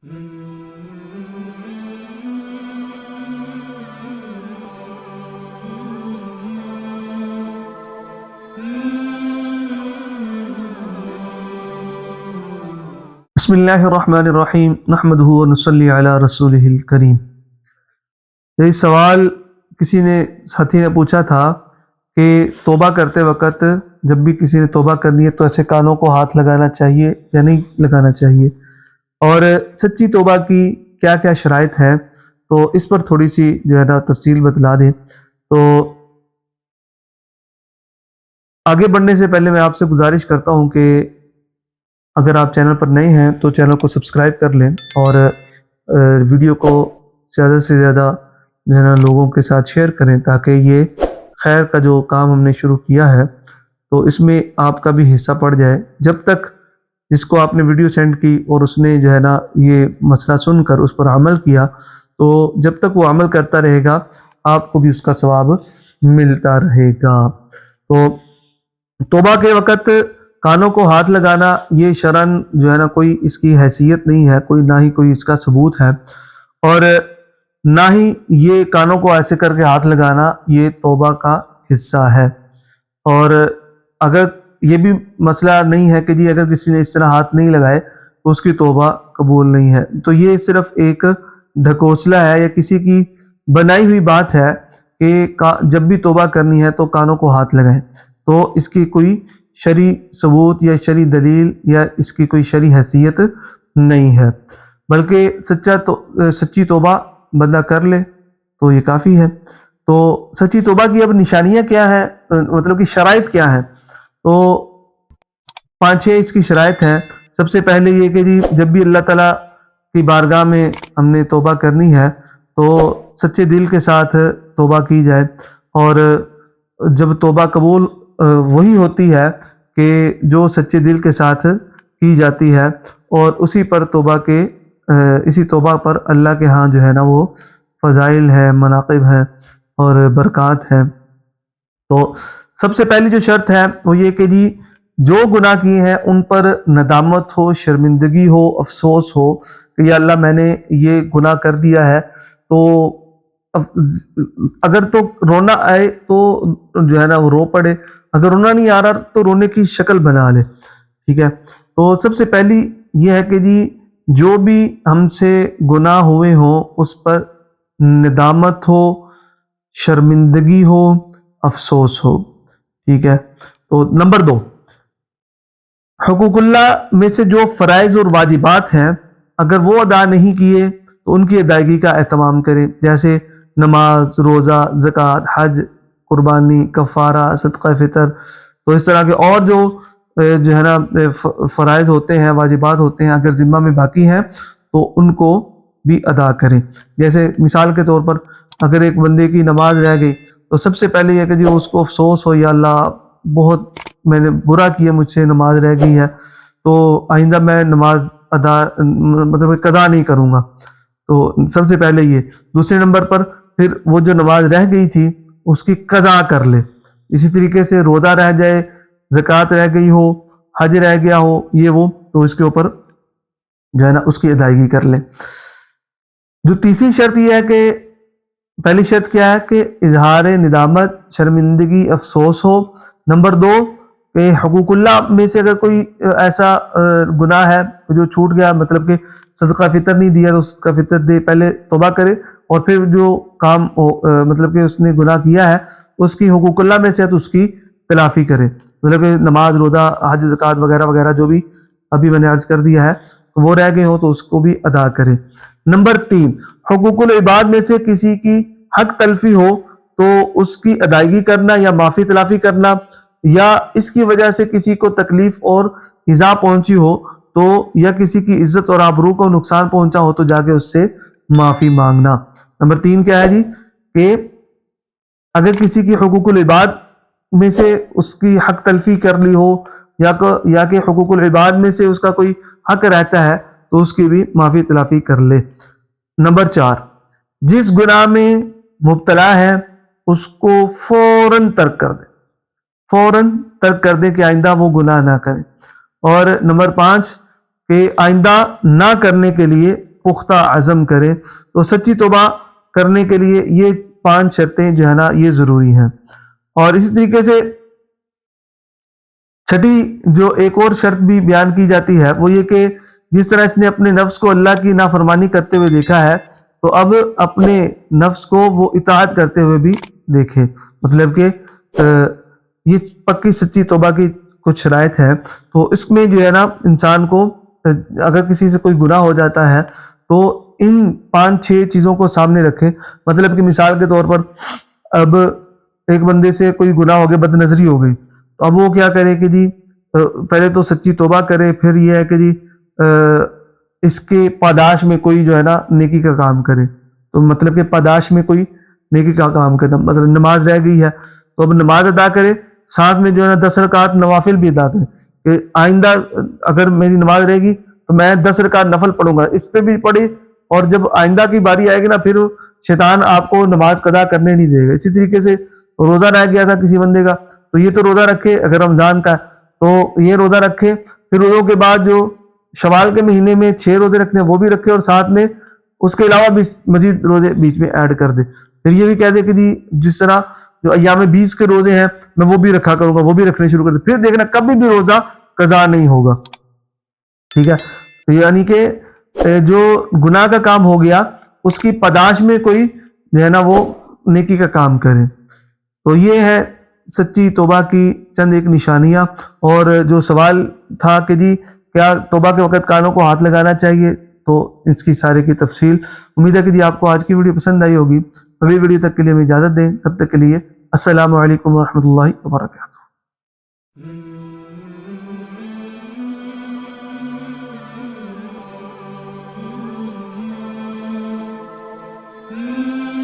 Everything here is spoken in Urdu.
بسم اللہ الرحمن الرحیم نحمدہ ونصلی علی رسولہ الکریم۔ یہ سوال کسی نے ساتھی نے پوچھا تھا کہ توبہ کرتے وقت جب بھی کسی نے توبہ کرنی ہے تو ایسے کانوں کو ہاتھ لگانا چاہیے یا نہیں لگانا چاہیے، اور سچی توبہ کی کیا کیا شرائط ہے، تو اس پر تھوڑی سی جو ہے نا تفصیل بتلا دیں۔ تو آگے بڑھنے سے پہلے میں آپ سے گزارش کرتا ہوں کہ اگر آپ چینل پر نئے ہیں تو چینل کو سبسکرائب کر لیں، اور ویڈیو کو زیادہ سے زیادہ جو ہے نا لوگوں کے ساتھ شیئر کریں، تاکہ یہ خیر کا جو کام ہم نے شروع کیا ہے تو اس میں آپ کا بھی حصہ پڑ جائے۔ جب تک جس کو آپ نے ویڈیو سینڈ کی اور اس نے جو ہے نا یہ مسئلہ سن کر اس پر عمل کیا، تو جب تک وہ عمل کرتا رہے گا آپ کو بھی اس کا ثواب ملتا رہے گا۔ تو توبہ کے وقت کانوں کو ہاتھ لگانا یہ شرعاً جو ہے نا کوئی اس کی حیثیت نہیں ہے، نہ ہی کوئی اس کا ثبوت ہے، اور نہ ہی یہ کانوں کو ایسے کر کے ہاتھ لگانا یہ توبہ کا حصہ ہے۔ اور اگر یہ بھی مسئلہ نہیں ہے کہ جی اگر کسی نے اس طرح ہاتھ نہیں لگائے تو اس کی توبہ قبول نہیں ہے، تو یہ صرف ایک ڈھکوسلا ہے یا کسی کی بنائی ہوئی بات ہے کہ جب بھی توبہ کرنی ہے تو کانوں کو ہاتھ لگائیں، تو اس کی کوئی شرعی ثبوت یا شرعی دلیل یا اس کی کوئی شرعی حیثیت نہیں ہے، بلکہ سچی توبہ بندہ کر لے تو یہ کافی ہے۔ تو سچی توبہ کی اب نشانیاں کیا ہیں، مطلب کہ شرائط کیا ہیں، تو 5-6 اس کی شرائط ہیں۔ سب سے پہلے یہ کہ جی جب بھی اللہ تعالیٰ کی بارگاہ میں ہم نے توبہ کرنی ہے تو سچے دل کے ساتھ توبہ کی جائے، اور جب توبہ قبول وہی ہوتی ہے کہ جو سچے دل کے ساتھ کی جاتی ہے، اور اسی توبہ پر اللہ کے ہاں جو ہے نا وہ فضائل ہے، مناقب ہیں اور برکات ہیں۔ تو سب سے پہلی جو شرط ہے وہ یہ کہ جی جو گناہ کیے ہیں ان پر ندامت ہو، شرمندگی ہو، افسوس ہو کہ یا اللہ میں نے یہ گناہ کر دیا ہے۔ تو اگر تو رونا آئے تو جو ہے نا وہ رو پڑے، اگر رونا نہیں آ رہا تو رونے کی شکل بنا لے، ٹھیک ہے۔ تو سب سے پہلی یہ ہے کہ جی جو بھی ہم سے گناہ ہوئے ہوں اس پر ندامت ہو، شرمندگی ہو، افسوس ہو، ٹھیک ہے۔ تو نمبر 2، حقوق اللہ میں سے جو فرائض اور واجبات ہیں اگر وہ ادا نہیں کیے تو ان کی ادائیگی کا اہتمام کریں، جیسے نماز، روزہ، زکوٰۃ، حج، قربانی، کفارہ، صدقہ فطر۔ تو اس طرح کے اور جو ہے نا فرائض ہوتے ہیں، واجبات ہوتے ہیں، اگر ذمہ میں باقی ہیں تو ان کو بھی ادا کریں۔ جیسے مثال کے طور پر اگر ایک بندے کی نماز رہ گئی تو سب سے پہلے یہ کہ جی اس کو افسوس ہو، یا اللہ بہت میں نے برا کیا، مجھ سے نماز رہ گئی ہے، تو آئندہ میں نماز قضا نہیں کروں گا۔ تو سب سے پہلے یہ۔ دوسرے نمبر پر پھر وہ جو نماز رہ گئی تھی اس کی قضا کر لے۔ اسی طریقے سے روزہ رہ جائے، زکوٰۃ رہ گئی ہو، حج رہ گیا ہو، یہ وہ، تو اس کے اوپر جو ہے نا اس کی ادائیگی کر لے۔ جو تیسری شرط یہ ہے کہ پہلی شرط کیا ہے کہ اظہار ندامت، شرمندگی، افسوس ہو۔ نمبر 2 کہ حقوق اللہ میں سے اگر کوئی ایسا گناہ ہے جو چھوٹ گیا، مطلب کہ صدقہ فطر نہیں دیا تو صدقہ فطر دے، پہلے توبہ کرے، اور پھر جو کام مطلب کہ اس نے گناہ کیا ہے اس کی حقوق اللہ میں سے ہے تو اس کی تلافی کرے، مطلب کہ نماز، روزہ، حج، زکوٰۃ وغیرہ وغیرہ جو بھی ابھی میں نے عرض کر دیا ہے وہ رہ گئے ہو تو اس کو بھی ادا کرے۔ نمبر 3، حقوق العباد میں سے کسی کی حق تلفی ہو تو اس کی ادائیگی کرنا یا معافی تلافی کرنا، یا اس کی وجہ سے کسی کو تکلیف اور ایذا پہنچی ہو تو، یا کسی کی عزت اور آبرو کو نقصان پہنچا ہو تو جا کے اس سے معافی مانگنا۔ نمبر 3 کیا ہے جی کہ اگر کسی کی حقوق العباد میں سے اس کی حق تلفی کر لی ہو، یا کہ حقوق العباد میں سے اس کا کوئی حق رہتا ہے تو اس کی بھی معافی تلافی کر لے۔ نمبر 4، جس گناہ میں مبتلا ہے اس کو فوراً ترک کر دے، فوراً ترک کر دے کہ آئندہ وہ گناہ نہ کرے۔ اور نمبر 5 کہ آئندہ نہ کرنے کے لیے پختہ عزم کرے. تو سچی توبہ کرنے کے لیے یہ 5 شرطیں جو ہے نا یہ ضروری ہیں. اور اسی طریقے سے چھٹی جو ایک اور شرط بھی بیان کی جاتی ہے وہ یہ کہ جس طرح اس نے اپنے نفس کو اللہ کی نافرمانی کرتے ہوئے دیکھا ہے تو اب اپنے نفس کو وہ اطاعت کرتے ہوئے بھی دیکھے. مطلب کہ یہ پکی سچی توبہ کی کچھ شرائط ہے. تو اس میں جو ہے نا انسان کو اگر کسی سے کوئی گناہ ہو جاتا ہے تو ان 5-6 چیزوں کو سامنے رکھے. مطلب کہ مثال کے طور پر اب ایک بندے سے کوئی گناہ ہو گیا, بد نظری ہو گئی, تو اب وہ کیا کرے کہ جی پہلے تو سچی توبہ کرے, پھر یہ ہے کہ جی اس کے پاداش میں کوئی جو ہے نا نیکی کا کام کرے. تو مطلب کہ پاداش میں کوئی نیکی کا کام کرنا, مطلب نماز رہ گئی ہے تو اب نماز ادا کرے, ساتھ میں جو ہے نا 10 رکعت نوافل بھی ادا کرے کہ آئندہ اگر میری نماز رہے گی تو میں 10 رکعت نفل پڑھوں گا, اس پہ بھی پڑھے. اور جب آئندہ کی باری آئے گی نا پھر شیطان آپ کو نماز قضا کرنے نہیں دے گا. اسی طریقے سے روزہ رہ گیا تھا کسی بندے کا تو یہ تو روزہ رکھے, اگر رمضان کا تو یہ روزہ رکھے, پھر روزوں کے بعد جو شوال کے مہینے میں 6 روزے رکھنے ہیں وہ بھی رکھے, اور ساتھ میں اس کے علاوہ بھی مزید روزے بیچ میں ایڈ کر دے. پھر یہ بھی کہہ دے کہ جی جس طرح جو ایام 20 کے روزے ہیں میں وہ بھی رکھا کروں گا, وہ بھی رکھنے شروع کر دے. پھر دیکھنا کبھی بھی روزہ قضا نہیں ہوگا. ٹھیک ہے, تو یعنی کہ جو گناہ کا کام ہو گیا اس کی پاداش میں کوئی جو ہے نا وہ نیکی کا کام کرے. تو یہ ہے سچی توبہ کی چند ایک نشانیاں. اور جو سوال تھا کہ جی کیا توبہ کے وقت کانوں کو ہاتھ لگانا چاہیے, تو اس کی سارے کی تفصیل امید ہے کہ جی آپ کو آج کی ویڈیو پسند آئی ہوگی. اگلی ویڈیو تک کے لیے ہمیں اجازت دیں, تب تک کے لیے السلام علیکم ورحمۃ اللہ وبرکاتہ. Mm-hmm.